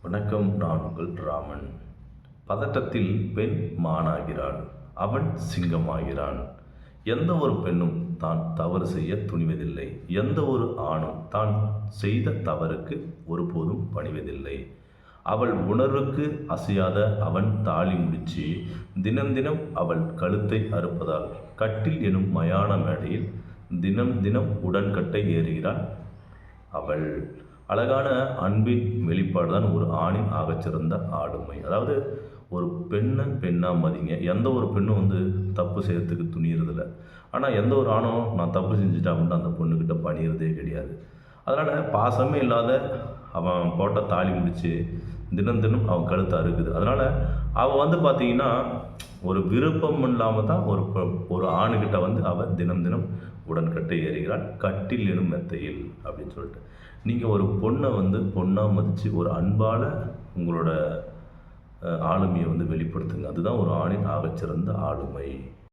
வணக்கம். நான் உங்கள் ராமன். பதட்டத்தில் பெண் மானாகிறாள், அவன் சிங்கமாகிறான். எந்த ஒரு பெண்ணும் தான் தவறு செய்ய துணிவதில்லை. எந்த ஒரு ஆணும் தான் செய்த தவறுக்கு ஒருபோதும் பணிவதில்லை. அவள் உணர்வுக்கு அசையாத அவன் தாலி முடிச்சு தினம் தினம் அவள் கழுத்தை அறுப்பதால் கட்டில் எனும் மயான மேடையில் தினம் தினம் உடன்கட்டை ஏறுகிறாள் அவள். அழகான அன்பின் வெளிப்பாடு தான் ஒரு ஆணின் ஆகச்சிறந்த ஆளுமை. அதாவது ஒரு பெண்ணை பெண்ணாக மதிங்க. எந்த ஒரு பெண்ணும் தப்பு செய்யறதுக்கு துணியறதில்ல. ஆனால் எந்த ஒரு ஆணும் நான் தப்பு செஞ்சுட்டேன் அப்படின்ட்டு அந்த பொண்ணுக்கிட்ட பணியறதே கிடையாது. அதனால் பாசமே இல்லாத அவன் போட்ட தாலி முடித்து தினம் தினம் அவன் கழுத்தை அறுக்குது. அதனால் அவள் பார்த்தீங்கன்னா ஒரு விருப்பம் இல்லாமல் தான் ஒரு ஆணுக்கிட்ட அவள் தினம் தினம் உடன்கட்டை ஏறுகிறாள், கட்டில் எனும் மெத்தையில் அப்படின்னு சொல்லிட்டு. நீங்கள் ஒரு பொண்ணை பொண்ணாக மதித்து ஒரு அன்பால் உங்களோட ஆளுமையை வெளிப்படுத்துங்க. அதுதான் ஒரு ஆணின் ஆகச்சிறந்த ஆளுமை.